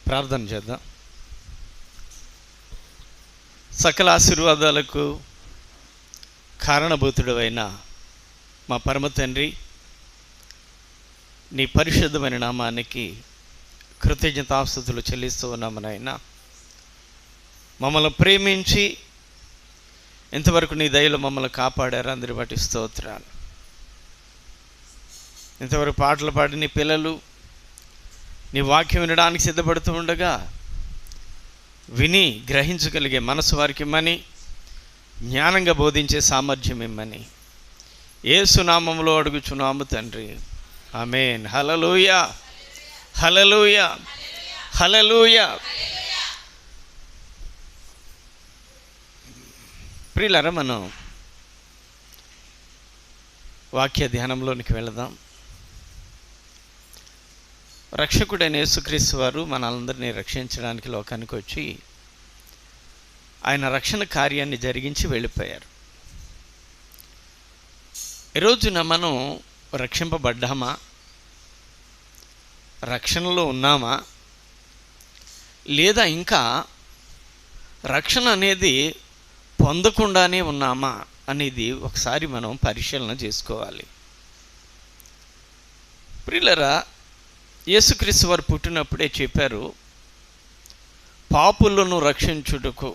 ప్రార్థన చేద్దాం. సకల ఆశీర్వాదాలకు కారణభూతుడైన మా పరమ తండ్రి, నీ పరిశుద్ధమైన నామానికి కృతజ్ఞతాస్తుతులు చెల్లిస్తూ ఉన్నాము నాయన. మమ్మల్ని ప్రేమించి ఇంతవరకు నీ దయలో మమ్మల్ని కాపాడారు, అందరి బట్టి స్తోత్రాలు. ఇంతవరకు పాటలు పాడి నీ పిల్లలు నీ వాక్యం వినడానికి సిద్ధపడుతూ ఉండగా విని గ్రహించగలిగే మనసు వారికి ఇమ్మని, జ్ఞానంగా బోధించే సామర్థ్యం ఇమ్మని యేసు నామములో అడుగుచున్నాము తండ్రి, ఆమేన్. హల్లెలూయా, హల్లెలూయా, హల్లెలూయా. ప్రియులారా, మనం వాక్య ధ్యానంలోనికి వెళదాం. రక్షకుడైన యేసుక్రీస్తు వారు మనందరినీ రక్షించడానికి లోకానికి వచ్చి ఆయన రక్షణ కార్యాన్ని జరిగించి వెళ్ళిపోయారు. ఈరోజున మనం రక్షింపబడ్డామా, రక్షణలో ఉన్నామా, లేదా ఇంకా రక్షణ అనేది పొందకుండానే ఉన్నామా అనేది ఒకసారి మనం పరిశీలన చేసుకోవాలి. ప్రియులారా, యేసుక్రీస్తు వారు పుట్టినప్పుడే చెప్పారు, పాపులను రక్షించుటకు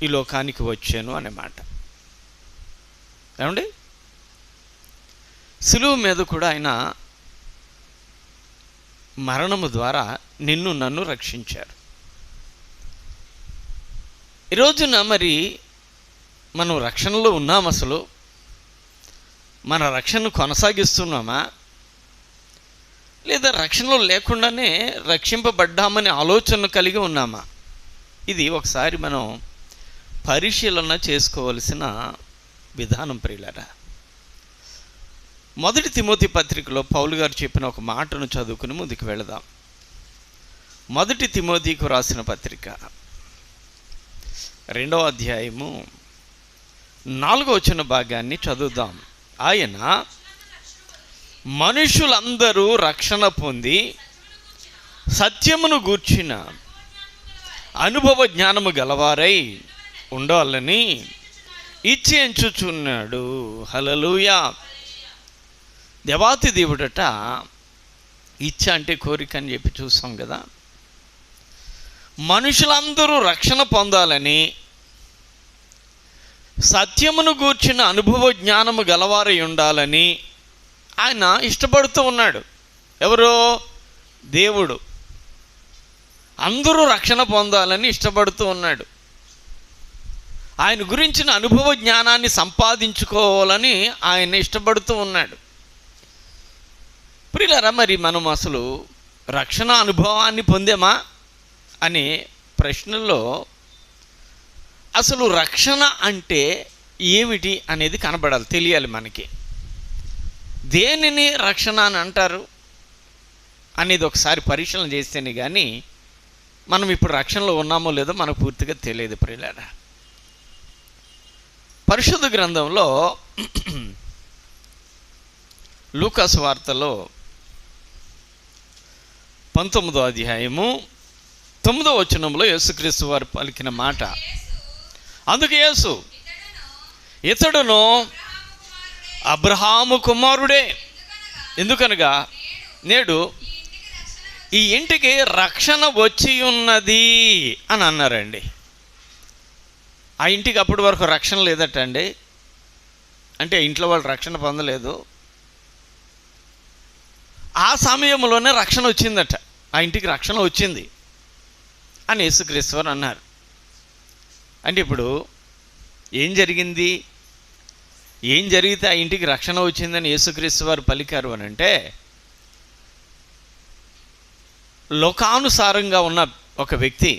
ఈ లోకానికి వచ్చాను అన్నమాట. ఏమండి, సిలువ మీద కూడా ఆయన మరణము ద్వారా నిన్ను నన్ను రక్షించారు. ఈరోజున మరి మనం రక్షణలో ఉన్నాం, అసలు మన రక్షణను కొనసాగిస్తున్నామా, లేదా రక్షణలో లేకుండానే రక్షింపబడ్డామనే ఆలోచన కలిగి ఉన్నామా? ఇది ఒకసారి మనం పరిశీలన చేసుకోవలసిన విధానం ప్రియులారా. మొదటి తిమోతి పత్రికలో పౌలు గారు చెప్పిన ఒక మాటను చదువుకుని ముందుకు వెళదాం. మొదటి తిమోతికి రాసిన పత్రిక 2వ అధ్యాయము 4వ వచన భాగాన్ని చదువుదాం. ఆయన మనుషులందరూ రక్షణ పొంది సత్యమును గూర్చిన అనుభవ జ్ఞానము గలవారై ఉండాలని ఇచ్చేంచుచున్నాడు. హల్లెలూయా. దేవాతి దేవుడట ఇచ్చ అంటే కోరిక అని చెప్పి చూసాం కదా. మనుషులందరూ రక్షణ పొందాలని, సత్యమును గూర్చిన అనుభవ జ్ఞానము గలవారై ఉండాలని ఆయన ఇష్టపడుతూ ఉన్నాడు. ఎవరో? దేవుడు. అందరూ రక్షణ పొందాలని ఇష్టపడుతూ ఉన్నాడు. ఆయన గురించిన అనుభవ జ్ఞానాన్ని సంపాదించుకోవాలని ఆయన ఇష్టపడుతూ ఉన్నాడు. ప్రియులారా, మరి మనం అసలు రక్షణ అనుభవాన్ని పొందామా అనే ప్రశ్నలో అసలు రక్షణ అంటే ఏమిటి అనేది కనబడాలి, తెలియాలి మనకి. దేనిని రక్షణ అని అంటారు అనేది ఒకసారి పరిశీలన చేస్తేనే కానీ మనం ఇప్పుడు రక్షణలో ఉన్నామో లేదో మనకు పూర్తిగా తెలియదు ప్రియులారా. పరిశుద్ధ గ్రంథంలో లూకాసు వార్తలో 19వ అధ్యాయము 9వ వచనంలో యేసుక్రీస్తు వారు పలికిన మాట, అందుకు యేసు ఇతడును అబ్రహాము కుమారుడే, ఎందుకనగా నేడు ఈ ఇంటికి రక్షణ వచ్చి ఉన్నది అని అన్నారండి. ఆ ఇంటికి అప్పటి వరకు రక్షణ లేదట అండి. అంటే ఇంట్లో వాళ్ళు రక్షణ పొందలేదు. ఆ సమయంలోనే రక్షణ వచ్చిందట, ఆ ఇంటికి రక్షణ వచ్చింది అని యేసుక్రీస్తు వారు అన్నారు. అంటే ఇప్పుడు ఏం జరిగింది, ఏం జరిగితే ఆ ఇంటికి రక్షణ వచ్చిందని యేసుక్రీస్తు వారు పలికారు అని అంటే, లోకానుసారంగా ఉన్న ఒక వ్యక్తి,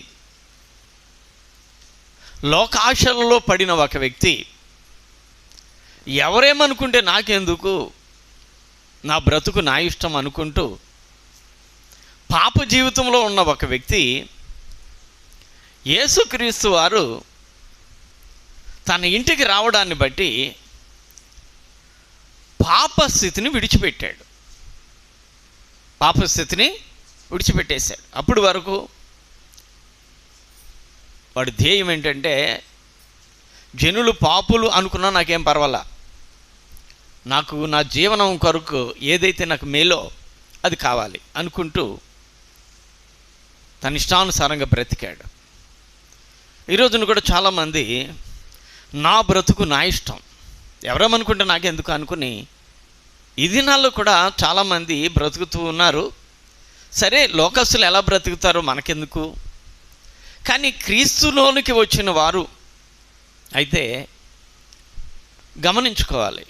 లోకాశలలో పడిన ఒక వ్యక్తి, ఎవరేమనుకుంటే నాకెందుకు, నా బ్రతుకు నా ఇష్టం అనుకుంటూ పాప జీవితంలో ఉన్న ఒక వ్యక్తి యేసుక్రీస్తు వారు తన ఇంటికి రావడాన్ని బట్టి పాపస్థితిని విడిచిపెట్టాడు, పాపస్థితిని విడిచిపెట్టేశాడు. అప్పటి వరకు వాడి ధ్యేయం ఏంటంటే, జనులు పాపులు అనుకున్నా నాకేం పర్వాలా, నాకు నా జీవనం కొరకు ఏదైతే నాకు మేలో అది కావాలి అనుకుంటూ తన ఇష్టానుసారంగా బ్రతికాడు. ఈరోజున కూడా చాలామంది నా బ్రతుకు నా ఇష్టం, ఎవరేమనుకుంటే నాకెందుకు అనుకుని ఈ దినాల్లో కూడా చాలామంది బ్రతుకుతూ ఉన్నారు. సరే, లోకస్తులు ఎలా బ్రతుకుతారో మనకెందుకు, కానీ క్రీస్తులోనికి వచ్చిన వారు అయితే గమనించుకోవాలి.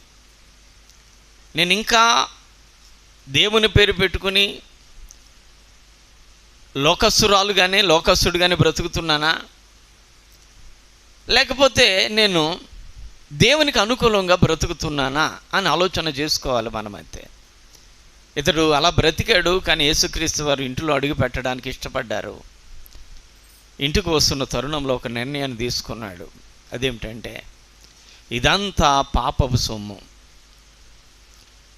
నేను ఇంకా దేవుని పేరు పెట్టుకుని లోకస్తురాలుగానే లోకస్తుడిగానే బ్రతుకుతున్నానా, లేకపోతే నేను దేవునికి అనుకూలంగా బ్రతుకుతున్నానా అని ఆలోచన చేసుకోవాలి మనమైతే. ఇతడు అలా బ్రతికాడు, కానీ యేసుక్రీస్తు వారు ఇంటిలో అడుగు పెట్టడానికి ఇష్టపడ్డారు. ఇంటికి వస్తున్న తరుణంలో ఒక నిర్ణయాన్ని తీసుకున్నాడు. అదేమిటంటే, ఇదంతా పాపపు సొమ్ము,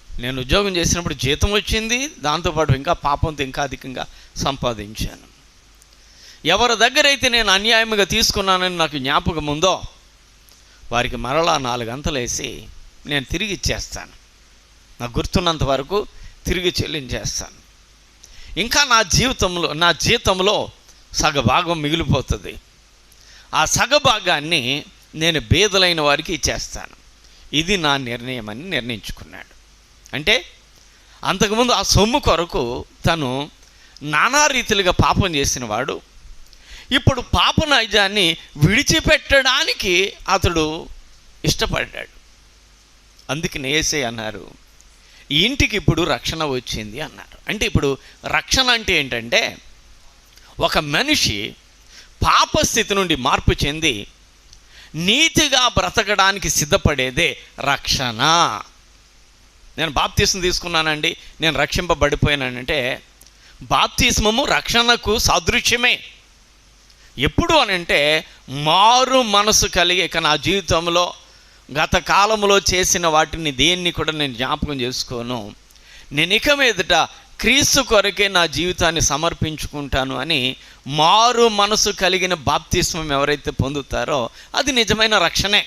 నేను ఉద్యోగం చేసినప్పుడు జీతం వచ్చింది, దాంతోపాటు ఇంకా పాపంతో ఇంకా అధికంగా సంపాదించాను. ఎవరి దగ్గర అయితే నేను అన్యాయంగా తీసుకున్నానని నాకు జ్ఞాపకం ఉందో వారికి మరలా 4 గంటలు వేసి నేను తిరిగి ఇచ్చేస్తాను, నాకు గుర్తున్నంత వరకు తిరిగి చెల్లించేస్తాను. ఇంకా నా జీతంలో సగభాగం మిగిలిపోతుంది, ఆ సగభాగాన్ని నేను బేదలైన వారికి ఇచ్చేస్తాను. ఇది నా నిర్ణయం అని నిర్ణయించుకున్నాడు. అంటే అంతకుముందు ఆ సొమ్ము కొరకు తను నానా రీతిలుగా పాపం చేసిన వాడు ఇప్పుడు పాప నైజాన్ని విడిచిపెట్టడానికి అతడు ఇష్టపడ్డాడు. అందుకని యేసయ్య అన్నారు, ఈ ఇంటికి ఇప్పుడు రక్షణ వచ్చింది అన్నారు. అంటే ఇప్పుడు రక్షణ అంటే ఏంటంటే, ఒక మనిషి పాపస్థితి నుండి మార్పు చెంది నీతిగా బ్రతకడానికి సిద్ధపడేదే రక్షణ. నేను బాప్తిస్మం తీసుకున్నానండి, నేను రక్షింపబడిపోయానంటే బాప్తిస్మము రక్షణకు సాదృశ్యమే. ఎప్పుడు అనంటే, మారు మనసు కలిగి ఇక నా జీవితంలో గత కాలంలో చేసిన వాటిని దేన్ని కూడా నేను జ్ఞాపకం చేసుకోను, నేను ఇక మీదట క్రీస్తు కొరకే నా జీవితాన్ని సమర్పించుకుంటాను అని మారు మనసు కలిగిన బాప్తిస్మం ఎవరైతే పొందుతారో అది నిజమైన రక్షణే.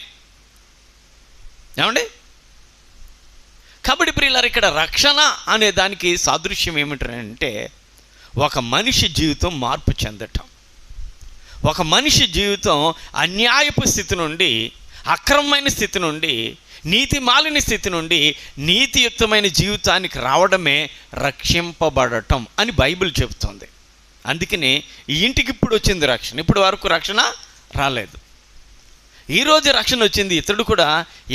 ఏమండి? కాబట్టి ప్రియులారా, ఇక్కడ రక్షణ అనే దానికి సాదృశ్యం ఏమిటంటే, ఒక మనిషి జీవితం మార్పు చెందటం, ఒక మనిషి జీవితం అన్యాయపు స్థితి నుండి, అక్రమమైన స్థితి నుండి, నీతి మాలిన స్థితి నుండి నీతియుక్తమైన జీవితానికి రావడమే రక్షింపబడటం అని బైబిల్ చెబుతుంది. అందుకని ఈ ఇంటికి ఇప్పుడు వచ్చింది రక్షణ, ఇప్పుడు వరకు రక్షణ రాలేదు. ఈరోజు రక్షణ వచ్చింది. ఇతడు కూడా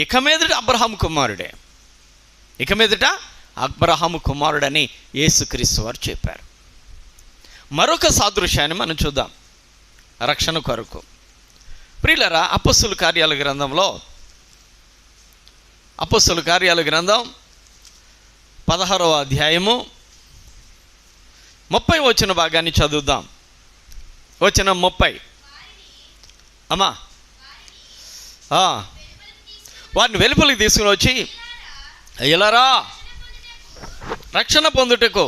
ఇక మీదట అబ్రహాము కుమారుడే, ఇక మీదట అబ్రహాము కుమారుడని యేసుక్రీస్తు వారు చెప్పారు. మరొక సాదృశ్యాన్ని మనం చూద్దాం రక్షణ కొరకు. ప్రియులారా, అపొస్తలుల కార్యాల గ్రంథంలో, అపొస్తలుల కార్యాల గ్రంథం 16వ అధ్యాయము 30 వచన భాగాన్ని చదువుదాం. వచనం 30. అమ్మా, వారిని వెలుపలికి తీసుకుని వచ్చి, అయ్యలారా, రక్షణ పొందుటకు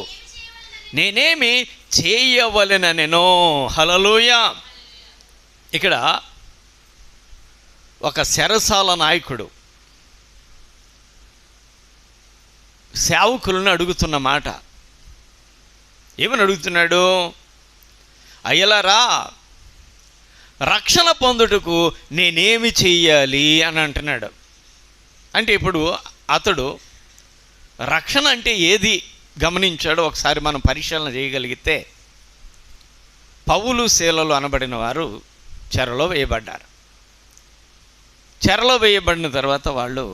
నేనేమి చేయవలెననెను. హల్లెలూయా. ఇక్కడ ఒక చెరసాల నాయకుడు సేవకులను అడుగుతున్న మాట. ఏమని అడుగుతున్నాడు? అయ్యలారా, రక్షణ పొందుటకు నేనేమి చెయ్యాలి అని అంటున్నాడు. అంటే ఇప్పుడు అతడు రక్షణ అంటే ఏది గమనించాడో ఒకసారి మనం పరిశీలన చేయగలిగితే, పౌలు శీలలు అనబడిన వారు చెరలో వేయబడ్డారు. చెరలో వేయబడిన తర్వాత వాళ్ళు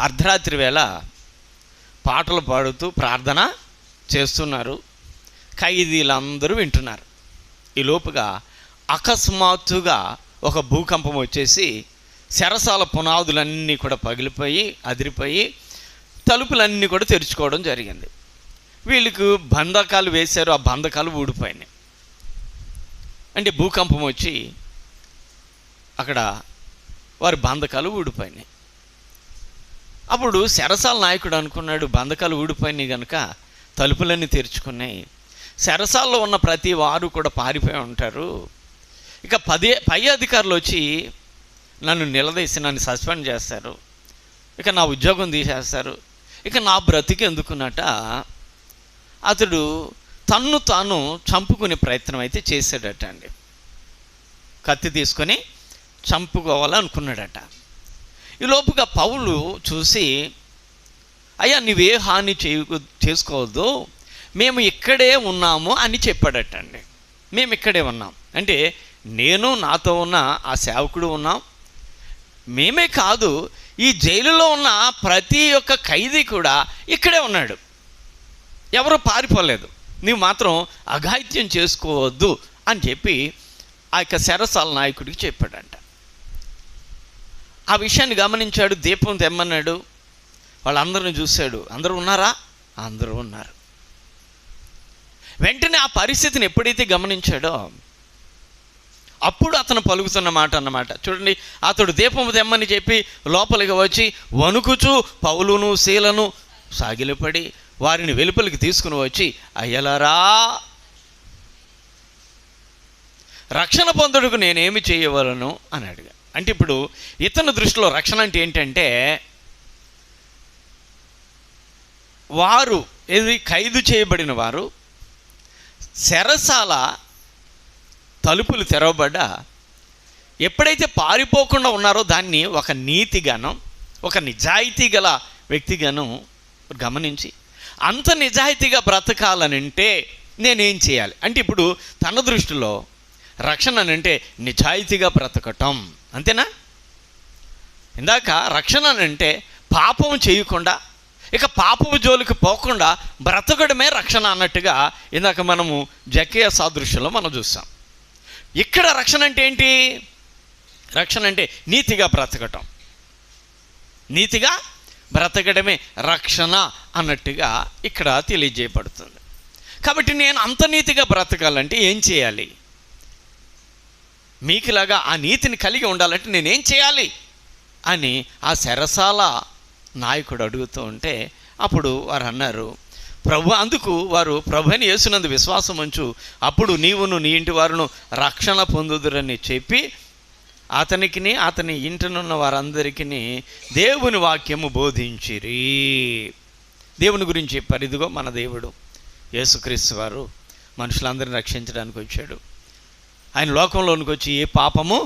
అర్ధరాత్రి వేళ పాటలు పాడుతూ ప్రార్థన చేస్తున్నారు. ఖైదీలందరూ వింటున్నారు. ఈ లోపుగా అకస్మాత్తుగా ఒక భూకంపం వచ్చేసి చెరసాల పునాదులన్నీ కూడా పగిలిపోయి అదిరిపోయి తలుపులన్నీ కూడా తెరుచుకోవడం జరిగింది. వీళ్ళకు బంధకాలు వేశారు, ఆ బంధకాలు ఊడిపోయినాయి. అంటే భూకంపం వచ్చి అక్కడ వారి బంధకాలు ఊడిపోయినాయి. అప్పుడు చెరసాల నాయకుడు అనుకున్నాడు, బంధకాలు ఊడిపోయినాయి కనుక తలుపులన్నీ తెరుచుకున్నాయి, చెరసాల్లో ఉన్న ప్రతి వారు కూడా పారిపోయి ఉంటారు, ఇక పై అధికారులు వచ్చి నన్ను నిలదీసి నన్ను సస్పెండ్ చేస్తారు, ఇక నా ఉద్యోగం తీసేస్తారు, ఇక నా బ్రతికి ఎందుకున్నట అతడు తన్ను తాను చంపుకునే ప్రయత్నం అయితే చేశాడట అండి. కత్తి తీసుకొని చంపుకోవాలనుకున్నాడట. ఈ లోపుగా పౌలు చూసి, అయ్యా నీవే హాని చేసుకోవద్దు, మేము ఇక్కడే ఉన్నాము అని చెప్పాడట అండి. మేము ఇక్కడే ఉన్నాం అంటే నేను, నాతో ఉన్న ఆ సేవకుడు ఉన్నాం. మేమే కాదు, ఈ జైలులో ఉన్న ప్రతి ఒక్క ఖైదీ కూడా ఇక్కడే ఉన్నాడు, ఎవరు పారిపోలేదు, నీవు మాత్రం అఘాయిత్యం చేసుకోవద్దు అని చెప్పి ఆ యొక్క చెరసాల నాయకుడికి చెప్పాడంట. ఆ విషయాన్ని గమనించాడు, దీపం తెమ్మన్నాడు, వాళ్ళందరిని చూశాడు. అందరూ ఉన్నారా? అందరూ ఉన్నారు. వెంటనే ఆ పరిస్థితిని ఎప్పుడైతే గమనించాడో అప్పుడు అతను పలుకుతున్న మాట అన్నమాట. చూడండి, అతడు దీపము తెమ్మని చెప్పి లోపలికి వచ్చి వణుకుచూ పౌలును శీలను సాగిలపడి వారిని వెలుపలికి తీసుకుని వచ్చి, అయ్యలారా, రక్షణ పొందుటకు నేనేమి చేయవలను అని అడిగా. అంటే ఇప్పుడు ఇతని దృష్టిలో రక్షణ అంటే ఏంటంటే, వారు ఏది ఖైదు చేయబడిన వారు చెరసాల తలుపులు తెరవబడ్డా ఎప్పుడైతే పారిపోకుండా ఉన్నారో దాన్ని ఒక నీతిగాను, ఒక నిజాయితీ గల వ్యక్తిగాను గమనించి అంత నిజాయితీగా బ్రతకాలనంటే నేనేం చేయాలి అంటే, ఇప్పుడు తన దృష్టిలో రక్షణ అంటే నిజాయితీగా బ్రతకటం, అంతేనా? ఇందాక రక్షణ అంటే పాపం చేయకుండా, ఇక పాపపు జోలికి పోకుండా బ్రతకడమే రక్షణ అన్నట్టుగా ఇందాక మనము జక్కయ్య సాదృశ్యంలో మనం చూస్తాం. ఇక్కడ రక్షణ అంటే ఏంటి? రక్షణ అంటే నీతిగా బ్రతకటం, నీతిగా బ్రతకడమే రక్షణ అన్నట్టుగా ఇక్కడ తెలియజేయబడుతుంది. కాబట్టి నేను అంత నీతిగా బ్రతకాలంటే ఏం చేయాలి? మీకులాగా ఆ నీతిని కలిగి ఉండాలంటే నేనేం చేయాలి అని ఆ చెరసాల నాయకుడు అడుగుతూ ఉంటే అప్పుడు వారు అన్నారు, అందుకు వారు ప్రభుని యేసునందు విశ్వాసం ఉంచు, అప్పుడు నీవును నీ ఇంటి వారును రక్షణ పొందుదురని చెప్పి అతనికిని అతని ఇంటనున్న వారందరికీ దేవుని వాక్యము బోధించిరి. దేవుని గురించి చెప్పారు. ఇదిగో మన దేవుడు యేసుక్రీస్తు వారు మనుషులందరిని రక్షించడానికి వచ్చాడు. ఆయన లోకంలోనికి వచ్చి ఏ పాపము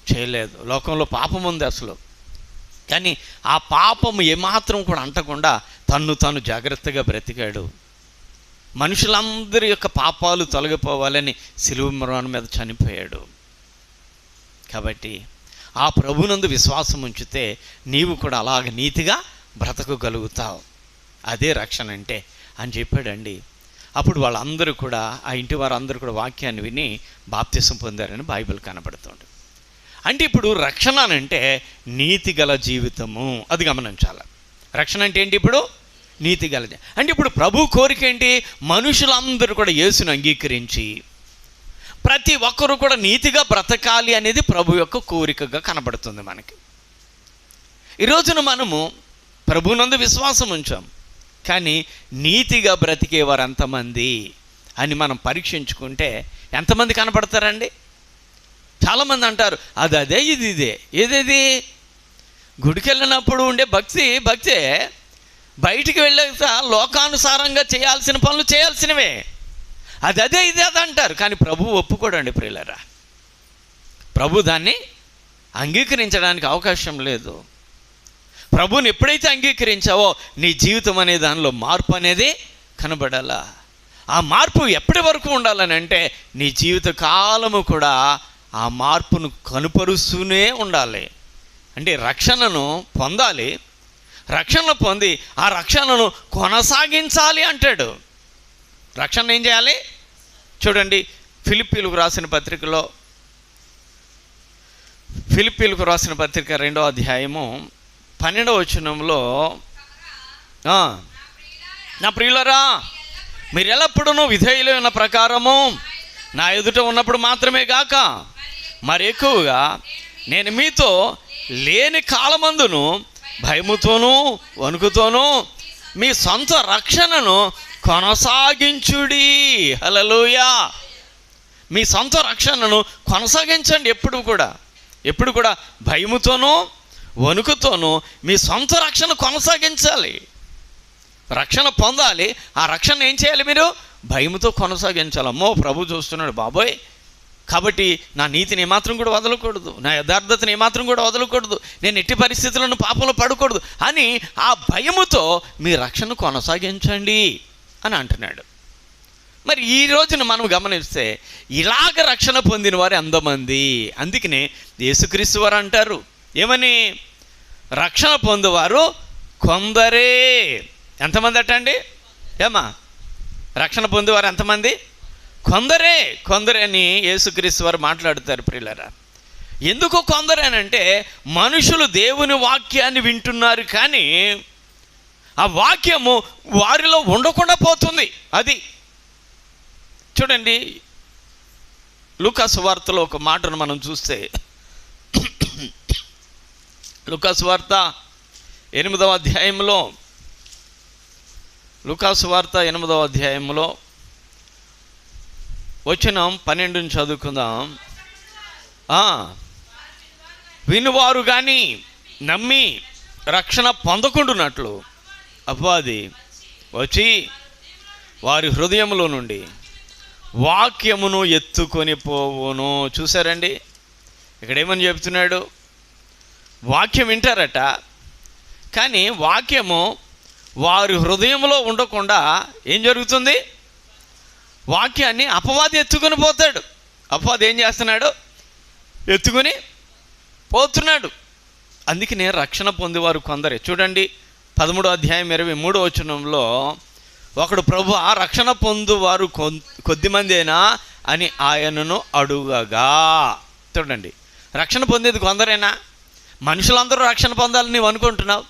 చేయలేదు. లోకంలో పాపం ఉంది అసలు, కానీ ఆ పాపము ఏమాత్రం కూడా అంటకుండా తన్ను తాను జాగ్రత్తగా బ్రతికాడు. మనుషులందరి యొక్క పాపాలు తొలగిపోవాలని సిలువ మరణం మీద చనిపోయాడు. కాబట్టి ఆ ప్రభునందు విశ్వాసం ఉంచితే నీవు కూడా అలాగ నీతిగా బ్రతకగలుగుతావు. అదే రక్షణ అంటే అని చెప్పాడండి. అప్పుడు వాళ్ళందరూ కూడా, ఆ ఇంటి వారందరూ కూడా వాక్యాన్ని విని బాప్తిసం పొందారని బైబిల్ కనబడుతుంది. అంటే ఇప్పుడు రక్షణ అంటే నీతి గల జీవితము, అది గమనించాలి. రక్షణ అంటే ఏంటి? ఇప్పుడు నీతి గలది. అంటే ఇప్పుడు ప్రభు కోరిక ఏంటి? మనుషులందరూ కూడా యేసును అంగీకరించి ప్రతి ఒక్కరూ కూడా నీతిగా బ్రతకాలి అనేది ప్రభు యొక్క కోరికగా కనబడుతుంది మనకి. ఈ రోజున మనము ప్రభునందు విశ్వాసం ఉంచాం, కానీ నీతిగా బ్రతికేవారు ఎంతమంది అని మనం పరీక్షించుకుంటే ఎంతమంది కనపడతారండి? చాలామంది అంటారు అది అదే ఇది ఇదే. ఏదేది? గుడికి వెళ్ళినప్పుడు ఉండే భక్తే, బయటికి వెళ్ళాక లోకానుసారంగా చేయాల్సిన పనులు చేయాల్సినవే. అది అదే ఇది అది అంటారు, కానీ ప్రభు ఒప్పుకోడండి ప్రియులారా. ప్రభు దాన్ని అంగీకరించడానికి అవకాశం లేదు. ప్రభుని ఎప్పుడైతే అంగీకరించావో నీ జీవితం అనే దానిలో మార్పు అనేది కనబడాలా. ఆ మార్పు ఎప్పటి వరకు ఉండాలని అంటే నీ జీవిత కాలము కూడా ఆ మార్పును కనుపరుస్తూనే ఉండాలి. అంటే రక్షణను పొందాలి, రక్షణ పొంది ఆ రక్షణను కొనసాగించాలి అంటాడు. రక్షణ ఏం చేయాలి? చూడండి, ఫిలిప్పీలకు రాసిన పత్రికలో, ఫిలిప్పీలకు రాసిన పత్రిక 2వ అధ్యాయము 12వ వచనంలో, నా ప్రియులరా మీరు ఎల్లప్పుడూ విధేయులైన ప్రకారము నా ఎదుట ఉన్నప్పుడు మాత్రమే గాక మరి ఎక్కువగా నేను మీతో లేని కాలమందును భయముతోనూ వణుకుతోనూ మీ సొంత రక్షణను కొనసాగించుడి. హల్లెలూయా. మీ సొంత రక్షణను కొనసాగించండి. ఎప్పుడు కూడా భయముతోనూ వణుకుతోనూ మీ సొంత రక్షణ కొనసాగించాలి. రక్షణ పొందాలి. ఆ రక్షణ ఏం చేయాలి? మీరు భయముతో కొనసాగించాలి. అమ్మో ప్రభు చూస్తున్నాడు బాబోయ్, కాబట్టి నా నీతిని ఏమాత్రం కూడా వదలకూడదు, నా యథార్థతని ఏమాత్రం కూడా వదలకూడదు, నేను ఎట్టి పరిస్థితులను పాపంలో పడకూడదు అని ఆ భయముతో మీ రక్షణ కొనసాగించండి అని అంటున్నాడు. మరి ఈ రోజున మనం గమనిస్తే ఇలాగ రక్షణ పొందిన వారు ఎంతమంది? అందుకనే యేసుక్రీస్తు వారు అంటారు ఏమని? రక్షణ పొందువారు కొందరే. ఎంతమంది అటండి? ఏమా రక్షణ పొందేవారు ఎంతమంది? కొందరే అని యేసుక్రీస్తు వారు మాట్లాడుతారు ప్రియులారా. ఎందుకు కొందరేనంటే మనుషులు దేవుని వాక్యాన్ని వింటున్నారు, కానీ ఆ వాక్యము వారిలో ఉండకుండా పోతుంది. అది చూడండి, లూకా సువార్తలో ఒక మాటను మనం చూస్తే, లూకా సువార్త 8వ అధ్యాయంలో, లూకా సువార్త 8వ అధ్యాయంలో వచనం 12 చదువుకుందాం. వినువారు కానీ నమ్మి రక్షణ పొందకుండునట్లు అపవాది వచ్చి వారి హృదయంలో నుండి వాక్యమును ఎత్తుకొని పోవును. చూసారండి, ఇక్కడ ఏమని చెప్తున్నాడు? వాక్యం వింటారట, కానీ వాక్యము వారి హృదయంలో ఉండకుండా ఏం జరుగుతుంది? వాక్యాన్ని అపవాది ఎత్తుకొని పోతాడు. అపవాది ఏం చేస్తున్నాడు? ఎత్తుకొని పోతున్నాడు. అందుకనే రక్షణ పొందేవారు కొందరే. చూడండి 13వ అధ్యాయం 23వ వచనంలో, ఒకడు ప్రభు ఆ రక్షణ పొందువారు కొద్దిమందేనా అని ఆయనను అడుగగా. చూడండి, రక్షణ పొందేది కొందరేనా? మనుషులందరూ రక్షణ పొందాలని నీవు అనుకుంటున్నావు,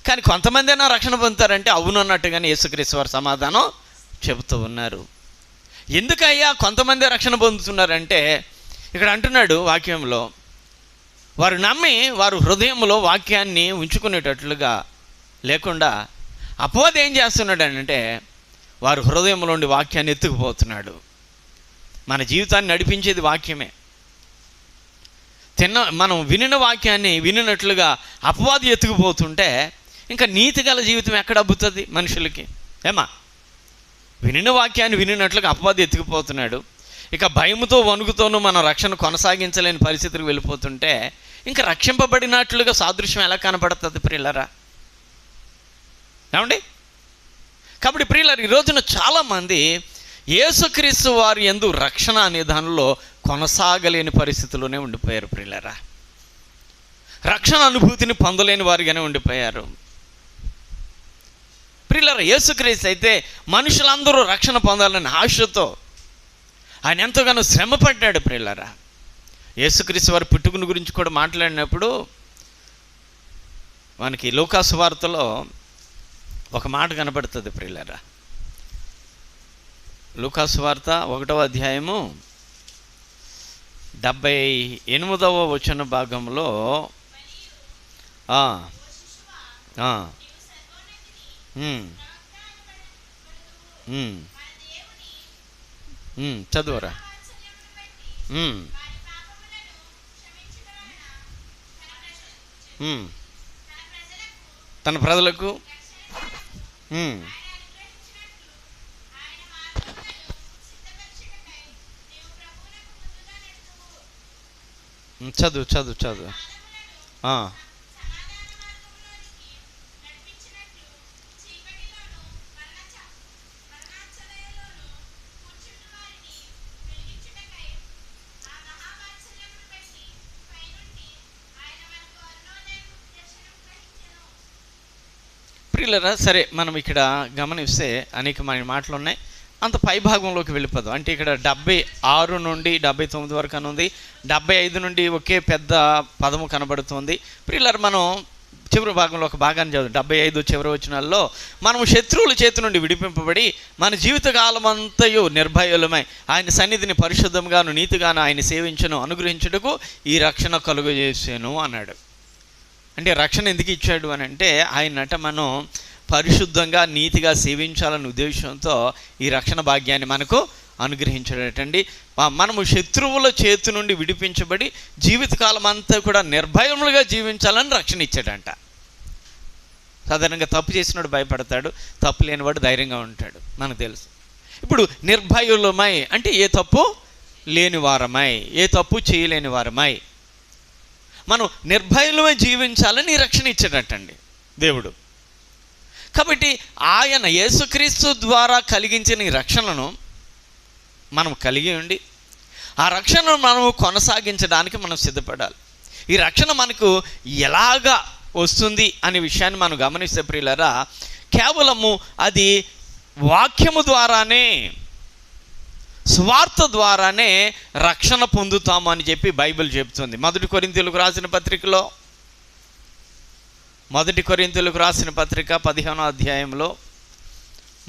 కానీ కొంతమందైనా రక్షణ పొందుతారంటే అవును అన్నట్టుగానే యేసుక్రీస్తు వారు సమాధానం చెబుతూ ఉన్నారు. ఎందుకయ్యా కొంతమంది రక్షణ పొందుతున్నారంటే ఇక్కడ అంటున్నాడు వాక్యంలో, వారు నమ్మి వారు హృదయంలో వాక్యాన్ని ఉంచుకునేటట్లుగా లేకుండా అపవాది ఏం చేస్తున్నాడు అంటే వారు హృదయంలో ఉండి వాక్యాన్ని ఎత్తుకుపోతున్నాడు. మన జీవితాన్ని నడిపించేది వాక్యమే. మనం వినిన వాక్యాన్ని వినినట్లుగా అపవాది ఎత్తుకుపోతుంటే ఇంకా నీతి గల జీవితం ఎక్కడ అబ్బుతుంది మనుషులకి? ఏమా, వినిన వాక్యాన్ని వినినట్లుగా అపవాది ఎత్తుకుపోతున్నాడు. ఇక భయముతో వణుకుతోనూ మనం రక్షణ కొనసాగించలేని పరిస్థితులకు వెళ్ళిపోతుంటే ఇంకా రక్షింపబడినట్లుగా సాదృశ్యం ఎలా కనపడుతుంది ప్రియులరా? ఏమండి? కాబట్టి ప్రియులరు, ఈ రోజున చాలామంది యేసుక్రీస్తు వారి యందు రక్షణ అనే దానిలో కొనసాగలేని పరిస్థితుల్లోనే ఉండిపోయారు ప్రియులరా. రక్షణ అనుభూతిని పొందలేని వారిగానే ఉండిపోయారు ప్రియులరా. యేసుక్రీస్తు అయితే మనుషులందరూ రక్షణ పొందాలని ఆశతో ఆయన ఎంతగానో శ్రమ పడ్డాడు ప్రియులరా. యేసుక్రీస్తు వారి పుట్టుకుని గురించి కూడా మాట్లాడినప్పుడు మనకి లూకా సువార్తలో ఒక మాట కనపడుతుంది ప్రియులారా. లూకాసు వార్త 1వ అధ్యాయము 78వ వచన భాగంలో చదువురా. తన ప్రజలకు చదువు చదువు చదువు. ప్రియులరా, సరే మనం ఇక్కడ గమనిస్తే అనేకమైన మాటలు ఉన్నాయి. అంత పై భాగంలోకి వెళ్ళిపోదాం. అంటే ఇక్కడ 76 నుండి 79 వరకు అని ఉంది. 75 నుండి ఒకే పెద్ద పదము కనబడుతుంది. ప్రియులరా, మనం చివరి భాగంలో ఒక భాగాన్ని చదువు. 75 చివరి వచనాల్లో మనం శత్రువుల చేతి నుండి విడిపింపబడి మన జీవితకాలం అంతయు నిర్భయులమై ఆయన సన్నిధిని పరిశుద్ధంగాను నీతిగాను ఆయన సేవించను అనుగ్రహించుటకు ఈ రక్షణ కలుగజేసాను అన్నాడు. అంటే రక్షణ ఎందుకు ఇచ్చాడు అని అంటే ఆయనట మనం పరిశుద్ధంగా నీతిగా సేవించాలనే ఉద్దేశంతో ఈ రక్షణ భాగ్యాన్ని మనకు అనుగ్రహించాడటండి. మనము శత్రువుల చేతి నుండి విడిపించబడి జీవితకాలం అంతా కూడా నిర్భయములుగా జీవించాలని రక్షణ ఇచ్చాడంట. సాధారణంగా తప్పు చేసినాడు భయపడతాడు, తప్పు లేనివాడు ధైర్యంగా ఉంటాడు, మనకు తెలుసు. ఇప్పుడు నిర్భయులమై అంటే ఏ తప్పు లేని వారమై, ఏ తప్పు చేయలేని వారమై మనం నిర్భయులమై జీవించాలని రక్షణ ఇచ్చాడటండి దేవుడు. కాబట్టి ఆయన యేసుక్రీస్తు ద్వారా కలిగించిన ఈ రక్షణను మనం కలిగి ఉండి ఆ రక్షణను మనము కొనసాగించడానికి మనం సిద్ధపడాలి. ఈ రక్షణ మనకు ఎలాగా వస్తుంది అనే విషయాన్ని మనం గమనిస్తే ప్రియులారా, కేవలము అది వాక్యము ద్వారానే, సువార్త ద్వారానే రక్షణ పొందుతాము అని చెప్పి బైబిల్ చెప్తుంది. 1 కొరింథీయులకు రాసిన పత్రికలో 1 కొరింథీయులకు రాసిన పత్రిక 15వ అధ్యాయంలో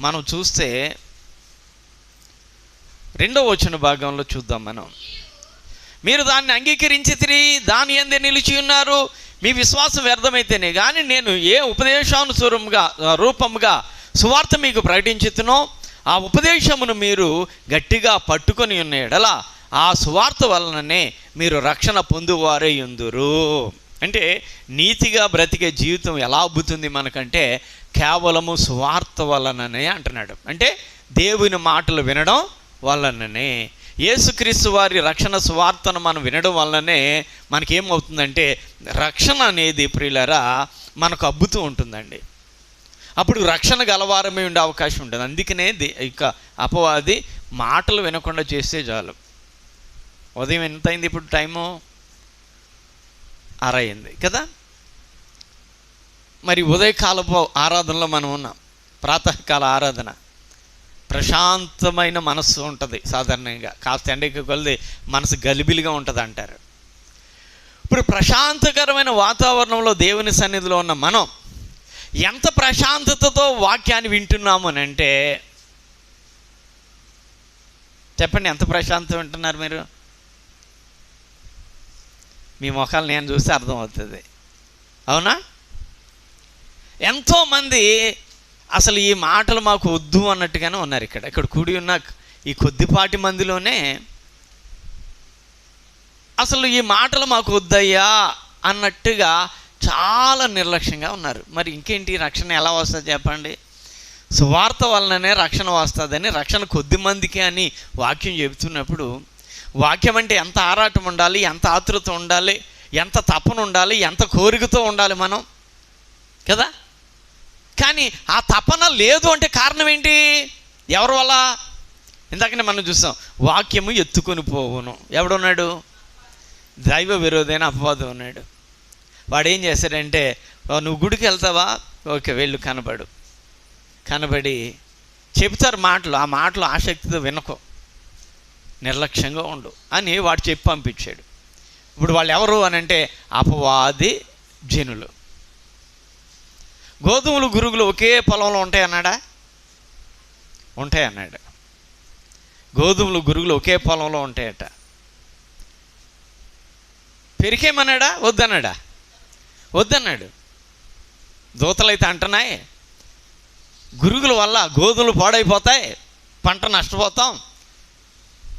మనం చూస్తే 2వ వచన భాగంలో చూద్దాం. మీరు దాన్ని అంగీకరించితిరి, దాని యందే నిలిచి ఉన్నారు, మీ విశ్వాసం వ్యర్థమైతేనే కానీ నేను ఏ ఉపదేశానుసారంగా రూపంగా సువార్త మీకు ప్రకటించుతునో ఆ ఉపదేశమును మీరు గట్టిగా పట్టుకొని ఉన్న ఎడల ఆ సువార్త వలననే మీరు రక్షణ పొందువారే యుందురు. అంటే నీతిగా బ్రతికే జీవితం ఎలా అబ్బుతుంది మనకంటే కేవలము సువార్త వలననే అంటున్నాడు. అంటే దేవుని మాటలు వినడం వలననే, యేసుక్రీస్తు వారి రక్షణ సువార్తను మనం వినడం వల్లనే మనకేమవుతుందంటే రక్షణ అనేది ప్రియులారా మనకు అబ్బుతూ ఉంటుందండి. అప్పుడు రక్షణ గలవారమే ఉండే అవకాశం ఉంటుంది. అందుకనే ఇక అపవాది మాటలు వినకుండా చేస్తే చాలు. ఉదయం ఎంత అయింది ఇప్పుడు? టైము 6 అయింది కదా. మరి ఉదయకాలపు ఆరాధనలో మనం ఉన్నాం. ప్రాతకాల ఆరాధన ప్రశాంతమైన మనస్సు ఉంటుంది. సాధారణంగా కాస్త ఎండకి కొలిది మనసు గలిబిలిగా ఉంటుంది అంటారు. ఇప్పుడు ప్రశాంతకరమైన వాతావరణంలో దేవుని సన్నిధిలో ఉన్న మనం ఎంత ప్రశాంతతతో వాక్యాన్ని వింటున్నాము అని అంటే చెప్పండి, ఎంత ప్రశాంతం వింటున్నారు మీరు? మీ ముఖాలు నేను చూస్తే అర్థమవుతుంది, అవునా? ఎంతోమంది అసలు ఈ మాటలు మాకు వద్దు అన్నట్టుగానే ఉన్నారు. ఇక్కడ కూడి ఉన్న ఈ కొద్దిపాటి మందిలోనే అసలు ఈ మాటలు మాకు వద్దయ్యా అన్నట్టుగా చాలా నిర్లక్ష్యంగా ఉన్నారు. మరి ఇంకేంటి రక్షణ ఎలా వస్తుంది చెప్పండి? సువార్త వలననే రక్షణ వస్తుందని, రక్షణ కొద్ది మందికి అని వాక్యం చెబుతున్నప్పుడు వాక్యం అంటే ఎంత ఆరాటం ఉండాలి, ఎంత ఆతృత ఉండాలి, ఎంత తపన ఉండాలి, ఎంత కోరికతో ఉండాలి మనం కదా. కానీ ఆ తపన లేదు అంటే కారణం ఏంటి? ఎవరి వల్ల? ఇందాకనే మనం చూస్తాం, వాక్యము ఎత్తుకొని పోవును. ఎవడున్నాడు? దైవ విరోధైన అపవాదం ఉన్నాడు. వాడు ఏం చేశాడంటే, నువ్వు గుడికి వెళ్తావా, ఓకే వెళ్ళు, కనబడి చెప్తారు మాటలు, ఆ మాటలు ఆసక్తితో వినకో, నిర్లక్ష్యంగా ఉండు అని వాడు చెప్పి పంపించాడు. ఇప్పుడు వాళ్ళు ఎవరు అని అంటే అపవాది జనులు. గోధుమలు గురుగులు ఒకే పొలంలో ఉంటాయి అన్నాడా? ఉంటాయి అన్నాడు. గోధుమలు గురుగులు ఒకే పొలంలో ఉంటాయట. పెరికేమన్నాడా? వద్దన్నాడా? వద్దన్నాడు. దూతలైతే అంటున్నాయి, గురుగుల వల్ల గోధుమలు పాడైపోతాయి, పంట నష్టపోతాం,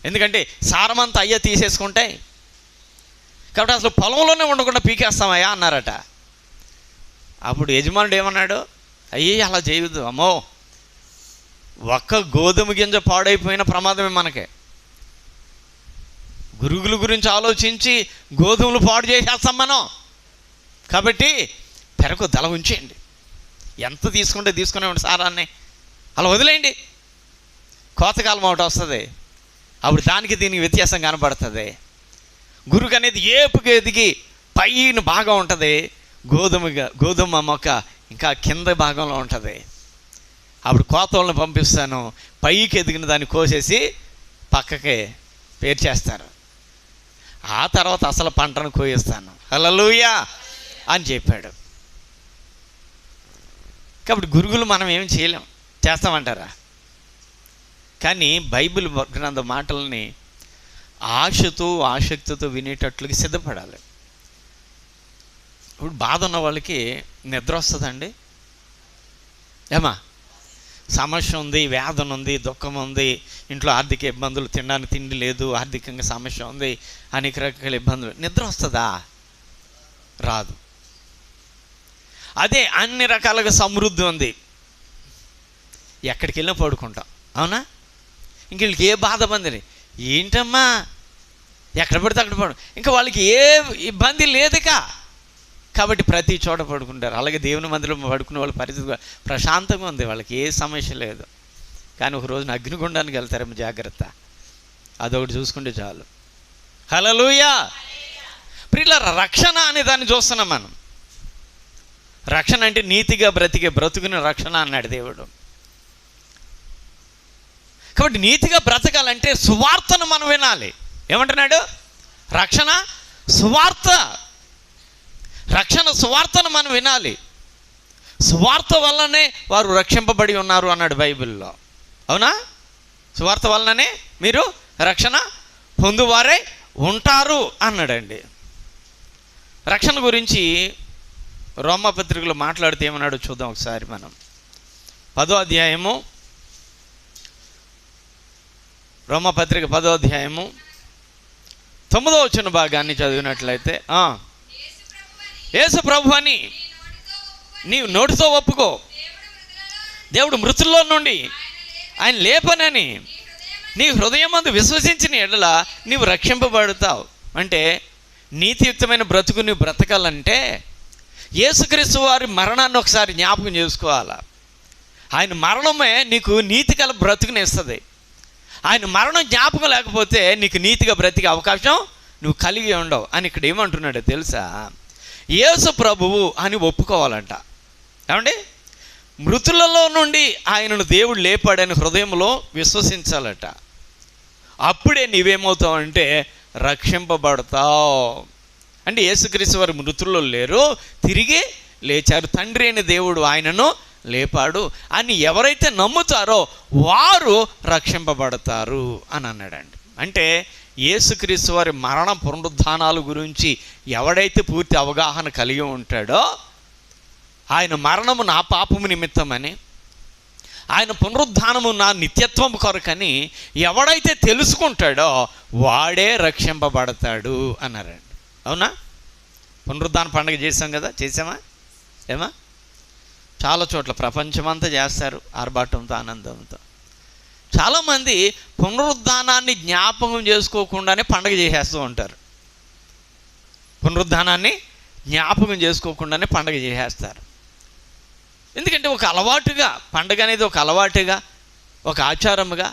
ఎందుకంటే సారమంతా అయ్యా తీసేసుకుంటాయి, కాబట్టి అసలు పొలంలోనే ఉండకుండా పీకేస్తామయ్యా అన్నారట. అప్పుడు యజమానుడు ఏమన్నాడు? అయ్యే అలా చేయవద్దు, అమ్మో ఒక్క గోధుమ గింజ పాడైపోయిన ప్రమాదమే మనకే. గురుగుల గురించి ఆలోచించి గోధుమలు పాడు చేసేస్తాం మనం, కాబట్టి పెరకు దళ ఉంచేయండి, ఎంత తీసుకుంటే తీసుకునేవాడి సారాన్ని అలా వదిలేయండి, కోతకాలం ఒకటి వస్తుంది, అప్పుడు దానికి దీనికి వ్యత్యాసం కనబడుతుంది. గురుగు అనేది ఏపుగా ఎదిగి పైన బాగా ఉంటుంది, గోధుమ మొక్క ఇంకా కింద భాగంలో ఉంటుంది. అప్పుడు కోతలను పంపిస్తాను, పైకి ఎదిగిన దాన్ని కోసేసి పక్కకి పేర్చేస్తారు, ఆ తర్వాత అసలు పంటను కోయిస్తాను, హల్లెలూయా అని చెప్పాడు. కాబట్టి గురుగులు మనం ఏం చేయలేం, చేస్తామంటారా? కానీ బైబిల్ గ్రంథ మాటలని ఆశతో ఆసక్తితో వినేటట్లుగా సిద్ధపడాలి. ఇప్పుడు బాధ ఉన్న వాళ్ళకి నిద్ర వస్తుందండి? ఏమా? సమస్య ఉంది, వేదన ఉంది, దుఃఖం ఉంది, ఇంట్లో ఆర్థిక ఇబ్బందులు, తినడానికి తిండి లేదు, ఆర్థికంగా సమస్య ఉంది, అనేక రకాల ఇబ్బందులు, నిద్ర వస్తుందా? రాదు. అదే అన్ని రకాలుగా సమృద్ధి ఉంది, ఎక్కడికి వెళ్ళినా పడుకుంటాం, అవునా? ఇంక వీళ్ళకి ఏ బాధ బంది ఏంటమ్మా, ఎక్కడ పడితే అక్కడ పడు, ఇంకా వాళ్ళకి ఏ ఇబ్బంది లేదుక, కాబట్టి ప్రతి చోట పడుకుంటారు. అలాగే దేవుని మందిరంలో పడుకునే వాళ్ళ పరిస్థితి ప్రశాంతంగా ఉంది, వాళ్ళకి ఏ సమస్య లేదు. కానీ ఒక రోజున అగ్నిగుండానికి వెళ్తారేమో, జాగ్రత్త, అదొకటి చూసుకుంటే చాలు. హల్లెలూయా. ప్రియులారా, రక్షణ అనే దాన్ని చూస్తున్నాం మనం. రక్షణ అంటే నీతిగా బ్రతికే బ్రతుకుని రక్షణ అన్నాడు దేవుడు. కాబట్టి నీతిగా బ్రతకాలంటే సువార్తను మనం వినాలి. ఏమంటున్నాడు? రక్షణ సువార్త, రక్షణ సువార్తను మనం వినాలి. సువార్త వల్లనే వారు రక్షింపబడి ఉన్నారు అన్నాడు బైబిల్లో, అవునా? సువార్త వల్లనే మీరు రక్షణ పొందువారే ఉంటారు అన్నాడండి. రక్షణ గురించి రోమాపత్రికలో మాట్లాడితే ఏమన్నాడో చూద్దాం ఒకసారి. మనం 10వ అధ్యాయము, రోమాపత్రిక 10వ అధ్యాయము 9వ వచన భాగాన్ని చదివినట్లయితే, యేసు ప్రభు అని నీవు నోటితో ఒప్పుకో, దేవుడు మృతుల్లో నుండి ఆయన లేపనని నీ హృదయమందు విశ్వసించిన ఎడల నీవు రక్షింపబడతావు. అంటే నీతియుక్తమైన బ్రతుకు నువ్వు బ్రతకాలంటే యేసుక్రీస్తు వారి మరణాన్ని ఒకసారి జ్ఞాపకం చేసుకోవాలా. ఆయన మరణమే నీకు నీతిగల బ్రతుకుని ఇస్తుంది. ఆయన మరణం జ్ఞాపకం లేకపోతే నీకు నీతిగా బ్రతికే అవకాశం నువ్వు కలిగి ఉండవు అని ఇక్కడ ఏమంటున్నాడో తెలుసా? యేసు ప్రభువు అని ఒప్పుకోవాలంట. ఏమండి? మృతులలో నుండి ఆయనను దేవుడు లేపాడని హృదయంలో విశ్వసించాలట. అప్పుడే నీవేమవుతావు అంటే రక్షింపబడతావు. అంటే యేసుక్రీస్తు వారు మృతుల్లో లేరు, తిరిగి లేచారు, తండ్రి అయిన దేవుడు ఆయనను లేపాడు అని ఎవరైతే నమ్ముతారో వారు రక్షింపబడతారు అని అన్నాడండి. అంటే యేసుక్రీస్తు వారి మరణ పునరుద్ధానాల గురించి ఎవడైతే పూర్తి అవగాహన కలిగి ఉంటాడో, ఆయన మరణము నా పాపము నిమిత్తమని, ఆయన పునరుద్ధానము నా నిత్యత్వం కొరకని ఎవడైతే తెలుసుకుంటాడో వాడే రక్షింపబడతాడు అన్నారండి. అవునా? పునరుద్ధాన పండుగ చేసాం కదా, చేసామా? ఏమా? చాలా చోట్ల ప్రపంచమంతా చేస్తారు ఆర్భాటంతో, ఆనందంతో. చాలామంది పునరుద్ధానాన్ని జ్ఞాపకం చేసుకోకుండానే పండుగ చేసేస్తూ ఉంటారు. పునరుద్ధానాన్ని జ్ఞాపకం చేసుకోకుండానే పండుగ చేసేస్తారు. ఎందుకంటే ఒక అలవాటుగా, పండుగ అనేది ఒక అలవాటుగా, ఒక ఆచారముగా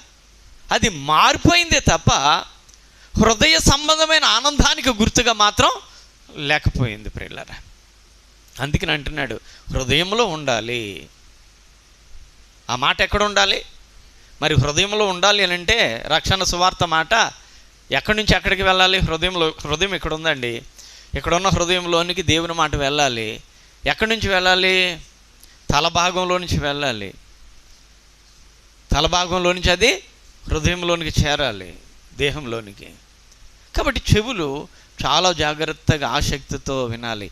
అది మారిపోయిందే తప్ప హృదయ సంబంధమైన ఆనందానికి గుర్తుగా మాత్రం లేకపోయింది ప్రియులారా. అందుకని అంటున్నాడు హృదయంలో ఉండాలి. ఆ మాట ఎక్కడ ఉండాలి మరి? హృదయంలో ఉండాలి అని అంటే రక్షణ సువార్త మాట ఎక్కడి నుంచి ఎక్కడికి వెళ్ళాలి? హృదయం ఇక్కడ ఉందండి. ఇక్కడున్న హృదయంలోనికి దేవుని మాట వెళ్ళాలి. ఎక్కడి నుంచి వెళ్ళాలి? తల భాగంలో నుంచి వెళ్ళాలి, తల భాగంలో నుంచి అది హృదయంలోనికి చేరాలి, దేహంలోనికి. కాబట్టి చెవులు చాలా జాగ్రత్తగా ఆసక్తితో వినాలి.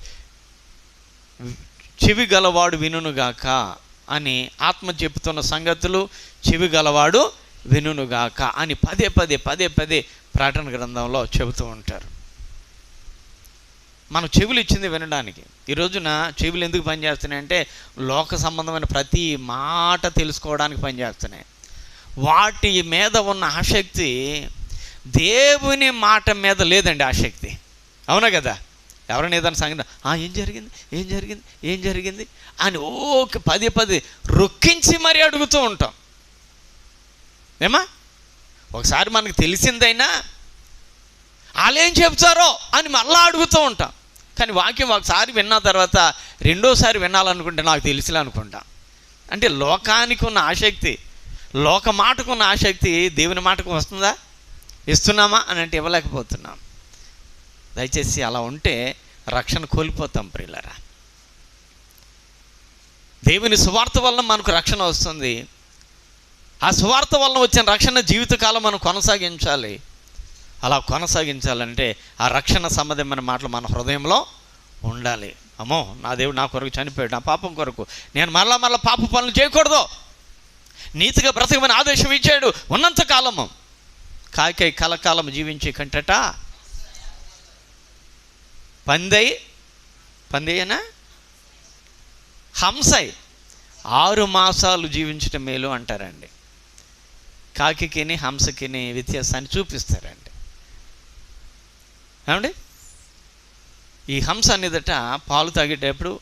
చెవి గలవాడు వినుగాక అని ఆత్మ చెబుతున్న సంగతులు చెవి గలవాడు వినుగాక అని పదే పదే ప్రకటన గ్రంథంలో చెబుతూ ఉంటారు. మనం చెవులు ఇచ్చింది వినడానికి. ఈ రోజున చెవులు ఎందుకు పనిచేస్తున్నాయి అంటే లోక సంబంధమైన ప్రతి మాట తెలుసుకోవడానికి పనిచేస్తున్నాయి. వాటి మీద ఉన్న ఆసక్తి దేవుని మాట మీద లేదండి ఆసక్తి. అవునా కదా? ఎవరైనా ఏదైనా సంగతి ఏం జరిగింది అని ఓకే పదే రొక్కించి మరీ అడుగుతూ ఉంటాం. ఏమా ఒకసారి మనకు తెలిసిందైనా వాళ్ళేం చెప్తారో అని మళ్ళా అడుగుతూ ఉంటాం. కానీ వాక్యం ఒకసారి విన్న తర్వాత రెండోసారి వినాలనుకుంటే నాకు తెలిసిలే అనుకుంటా. అంటే లోకానికి ఉన్న ఆసక్తి, లోక మాటకున్న ఆసక్తి దేవుని మాటకు వస్తుందా? ఇస్తున్నామా అని అంటే ఇవ్వలేకపోతున్నాం. దయచేసి అలా ఉంటే రక్షణ కోల్పోతాం ప్రియులారా. దేవుని సువార్త వల్ల మనకు రక్షణ వస్తుంది. ఆ సువార్త వల్ల వచ్చిన రక్షణ జీవితకాలం మనం కొనసాగించాలి. అలా కొనసాగించాలంటే ఆ రక్షణ సంబంధమైన మాటలు మన హృదయంలో ఉండాలి. అమ్మో, నా దేవుడు నా కొరకు చనిపోయాడు, నా పాపం కొరకు నేను మరలా పాప పనులు చేయకూడదు, నీతిగా బ్రతకమని ఆదేశం ఇచ్చాడు. ఉన్నంతకాలము కాకై కలకాలం జీవించే కంటట పందేయనా హంసై 6 మాసాలు జీవించటం మేలు అంటారండి. కాకికిని హంసకిని వ్యత్యాసాన్ని చూపిస్తారండి. ఏమండి, ఈ హంస అనేదట పాలు తాగేటప్పుడు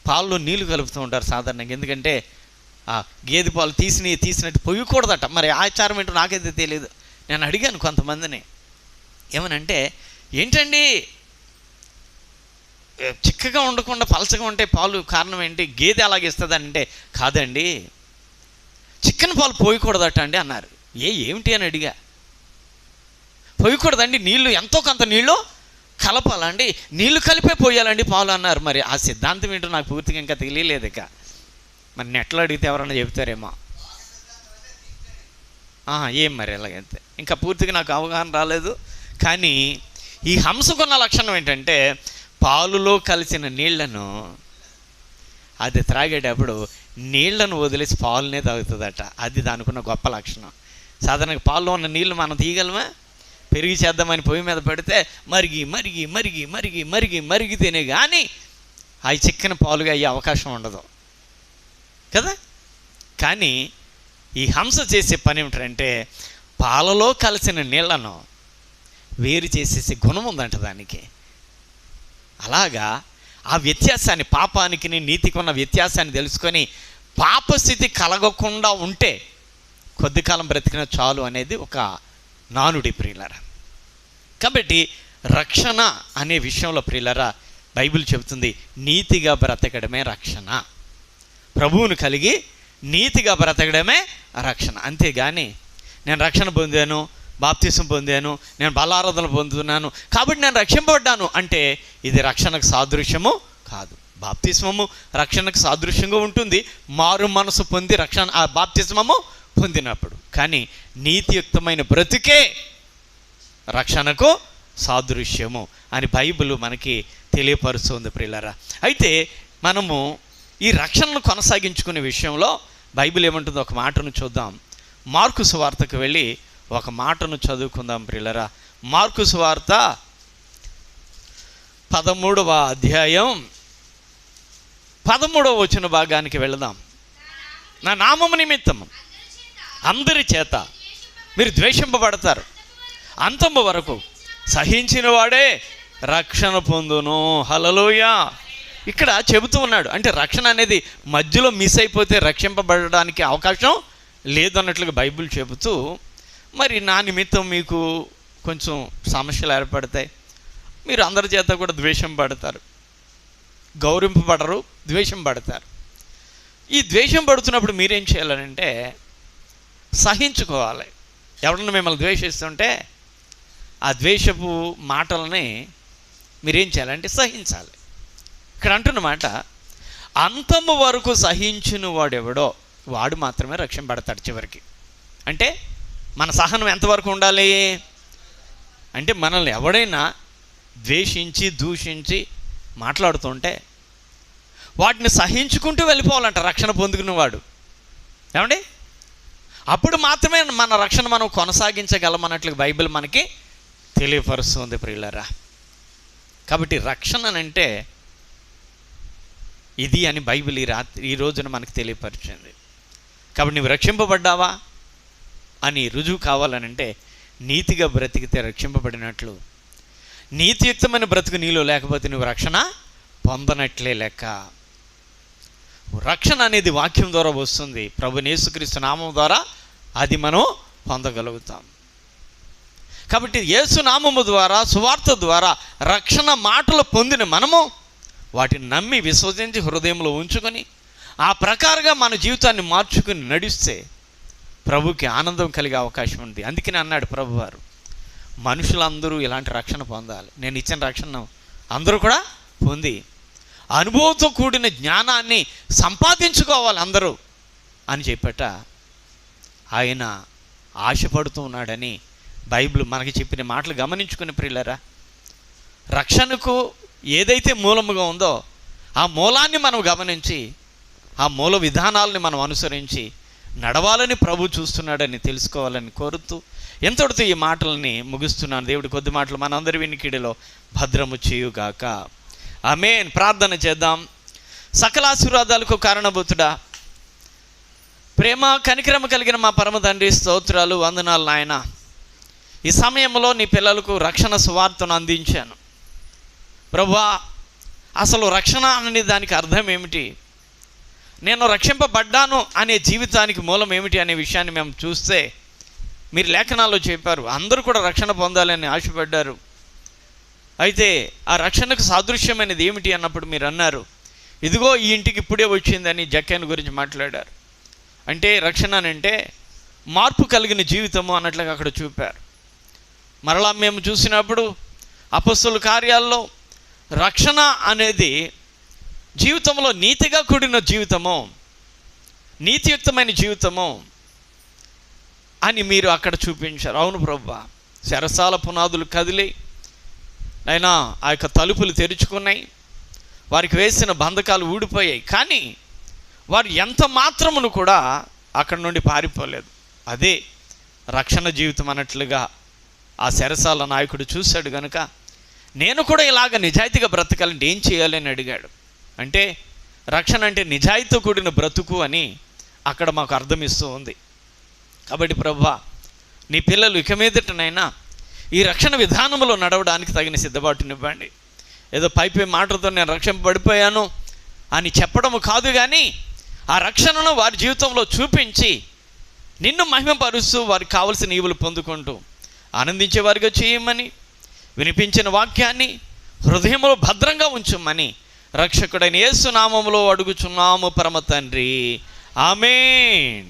పాలలో నీళ్లు కలుపుతూ ఉంటారు సాధారణంగా. ఎందుకంటే ఆ గేదె పాలు తీసినట్టు పొయ్యకూడదట. మరి ఆచారం ఏంటో నాకైతే తెలియదు. నేను అడిగాను కొంతమందిని, ఏమనంటే ఏంటండి చిక్కగా ఉండకుండా పలచగా ఉంటే పాలు కారణం ఏంటి, గేదె అలాగిస్తుంది అంటే కాదండి చిక్కని పాలు పోయకూడదట అండి అన్నారు. ఏమిటి అని అడిగా. పోయకూడదండి, నీళ్ళు ఎంతో కొంత నీళ్ళు కలపాలండి, నీళ్లు కలిపే పోయాలండి పాలు అన్నారు. మరి ఆ సిద్ధాంతం ఏంటో నాకు పూర్తిగా ఇంకా తెలియలేదు. ఇక మరి నెట్లో అడిగితే ఎవరన్నా చెబుతారేమో. ఏం మరి ఎలాగైతే ఇంకా పూర్తిగా నాకు అవగాహన రాలేదు. కానీ ఈ హంసకున్న లక్షణం ఏంటంటే పాలులో కలిసిన నీళ్లను అది త్రాగేటప్పుడు నీళ్లను వదిలేసి పాలునే తాగుతుందట. అది దానికున్న గొప్ప లక్షణం. సాధారణంగా పాల్లో ఉన్న నీళ్లు మనం తీయగలమా? పెరిగి చేద్దామని పొయ్యి మీద పెడితే మరిగితేనే కానీ అవి చిక్కని పాలుగా అయ్యే అవకాశం ఉండదు కదా. కానీ ఈ హంస చేసే పని ఏమిటంటే పాలలో కలిసిన నీళ్లను వేరు చేసేసే గుణం ఉందంట దానికి. అలాగా ఆ వ్యత్యాసాన్ని, పాపానికి నీతికి ఉన్న వ్యత్యాసాన్ని తెలుసుకొని పాపస్థితి కలగకుండా ఉంటే కొద్ది కాలం బ్రతికిన చాలు అనేది ఒక నానుడి ప్రియులరా. కాబట్టి రక్షణ అనే విషయంలో ప్రియులరా బైబిల్ చెబుతుంది నీతిగా బ్రతకడమే రక్షణ. ప్రభువును కలిగి నీతిగా బ్రతకడమే రక్షణ. అంతేగాని నేను రక్షణ పొందాను, బాప్తిసం పొందాను, నేను బలారాధన పొందుతున్నాను కాబట్టి నేను రక్షింపబడ్డాను అంటే ఇది రక్షణకు సాదృశ్యము కాదు. బాప్తిస్మము రక్షణకు సాదృశ్యంగా ఉంటుంది, మారు మనసు పొంది రక్షణ ఆ బాప్తిస్మము పొందినప్పుడు. కానీ నీతియుక్తమైన బ్రతుకే రక్షణకు సాదృశ్యము అని బైబిల్ మనకి తెలియపరుస్తుంది ప్రియులారా. అయితే మనము ఈ రక్షణను కొనసాగించుకునే విషయంలో బైబిల్ ఏమంటుందో ఒక మాటను చూద్దాం. మార్కు సువార్తకు వెళ్ళి ఒక మాటను చదువుకుందాం ప్రియులారా. మార్కు సువార్త 13వ అధ్యాయం 13వ వచన భాగానికి వెళదాం. నా నామము నిమిత్తము అందరి చేత మీరు ద్వేషింపబడతారు, అంతము వరకు సహించిన వాడే రక్షణ పొందును. హల్లెలూయా. ఇక్కడ చెబుతూ ఉన్నాడు. అంటే రక్షణ అనేది మధ్యలో మిస్ అయిపోతే రక్షింపబడడానికి అవకాశం లేదన్నట్లుగా బైబిల్ చెబుతూ, మరి నా నిమిత్తం మీకు కొంచెం సమస్యలు ఏర్పడతాయి, మీరు అందరి చేత కూడా ద్వేషం పడతారు, గౌరవింపబడరు, ద్వేషం పడతారు. ఈ ద్వేషం పడుతున్నప్పుడు మీరేం చేయాలంటే సహించుకోవాలి. ఎవరన్నా మిమ్మల్ని ద్వేషిస్తుంటే ఆ ద్వేషపు మాటలని మీరేం చేయాలంటే సహించాలి. ఇక్కడ అంటున్నమాట అంతము వరకు సహించిన వాడెవడో వాడు మాత్రమే రక్షింపబడతాడు చివరికి. అంటే మన సహనం ఎంతవరకు ఉండాలి అంటే, మనల్ని ఎవడైనా ద్వేషించి దూషించి మాట్లాడుతుంటే వాటిని సహించుకుంటూ వెళ్ళిపోవాలంట రక్షణ పొందుకున్నవాడు. ఏమండి? అప్పుడు మాత్రమే మన రక్షణ మనం కొనసాగించగలమన్నట్లు బైబిల్ మనకి తెలియపరుస్తుంది ప్రియులారా. కాబట్టి రక్షణ అంటే ఇది అని బైబిల్ ఈ రోజున మనకు తెలియపరిచింది. కాబట్టి నువ్వు రక్షింపబడ్డావా అని రుజువు కావాలనంటే నీతిగా బ్రతికితే రక్షింపబడినట్లు. నీతియుక్తమైన బ్రతుకు నీలో లేకపోతే నువ్వు రక్షణ పొందనట్లే లెక్క. రక్షణ అనేది వాక్యం ద్వారా వస్తుంది. ప్రభువైన యేసుక్రీస్తు నామం ద్వారా అది మనం పొందగలుగుతాం. కాబట్టి యేసు నామము ద్వారా సువార్త ద్వారా రక్షణ మాటలు పొందిన మనము వాటిని నమ్మి విశ్వసించి హృదయంలో ఉంచుకొని ఆ ప్రకారంగా మన జీవితాన్ని మార్చుకుని నడిస్తే ప్రభుకి ఆనందం కలిగే అవకాశం ఉంది. అందుకని అన్నాడు ప్రభువారు, మనుషులందరూ ఇలాంటి రక్షణ పొందాలి. నేను ఇచ్చిన రక్షణ అందరూ కూడా పొంది అనుభవంతో కూడిన జ్ఞానాన్ని సంపాదించుకోవాలి అందరూ అని చెప్పట ఆయన ఆశపడుతూ ఉన్నాడని బైబిల్ మనకి చెప్పిన మాటలు గమనించుకుని ప్రియులారా, రక్షణకు ఏదైతే మూలముగా ఉందో ఆ మూలాన్ని మనం గమనించి ఆ మూల విధానాలని మనం అనుసరించి నడవాలని ప్రభు చూస్తున్నాడని తెలుసుకోవాలని కోరుతూ ఎంతటితో ఈ మాటలని ముగిస్తున్నాను. దేవుడి కొద్ది మాటలు మనందరి వినికిడిలో భద్రము చేయుగాక. ఆమేన్. ప్రార్థన చేద్దాం. సకల ఆశీర్వాదాలకు కారణభూతుడా, ప్రేమ కనికరమ కలిగిన మా పరమ తండ్రి, స్తోత్రాలు, వందనాలు నాయన. ఈ సమయంలో నీ పిల్లలకు రక్షణ సువార్తను అందించాను ప్రభువా. అసలు రక్షణ అనే దానికి అర్థం ఏమిటి, నేను రక్షింపబడ్డాను అనే జీవితానికి మూలం ఏమిటి అనే విషయాన్ని మేము చూస్తే మీరు లేఖనాల్లో చెప్పారు. అందరూ కూడా రక్షణ పొందాలని ఆశపడ్డారు. అయితే ఆ రక్షణకు సాదృశ్యమైనది ఏమిటి అన్నప్పుడు మీరు అన్నారు, ఇదిగో ఈ ఇంటికి ఇప్పుడే వచ్చిందని జక్కయ్య గురించి మాట్లాడారు. అంటే రక్షణ అంటే మార్పు కలిగిన జీవితము అన్నట్లుగా అక్కడ చూపారు. మరలా మేము చూసినప్పుడు అపొస్తలుల కార్యాల్లో రక్షణ అనేది జీవితంలో నీతిగా కూడిన జీవితము, నీతియుక్తమైన జీవితము అని మీరు అక్కడ చూపించారు. అవును ప్రభువా, చెరసాల పునాదులు కదిలి అయినా ఆ యొక్క తలుపులు తెరుచుకున్నాయి, వారికి వేసిన బంధకాలు ఊడిపోయాయి. కానీ వారు ఎంత మాత్రమును కూడా అక్కడ నుండి పారిపోలేదు. అదే రక్షణ జీవితం అన్నట్లుగా ఆ చెరసాల నాయకుడు చూశాడు కనుక నేను కూడా ఇలాగ నిజాయితీగా బ్రతకాలంటే ఏం చేయాలి అని అడిగాడు. అంటే రక్షణ అంటే నిజాయితీతో కూడిన బ్రతుకు అని అక్కడ మాకు అర్థమిస్తూ ఉంది. కాబట్టి ప్రభువా, నీ పిల్లలు ఇక మీదటనైనా ఈ రక్షణ విధానంలో నడవడానికి తగిన సిద్ధపాటునివ్వండి. ఏదో పైపై మాటలతో నేను రక్షింపబడిపోయాను అని చెప్పడము కాదు, కానీ ఆ రక్షణను వారి జీవితంలో చూపించి నిన్ను మహిమపరుస్తూ వారికి కావలసిన ఈవులు పొందుకుంటూ ఆనందించేవారిగా చేయమని, వినిపించిన వాక్యాన్ని హృదయంలో భద్రంగా ఉంచమని రక్షకుడైన యేసు నామములో అడుగుచున్నాము పరమ తండ్రి. ఆమేన్.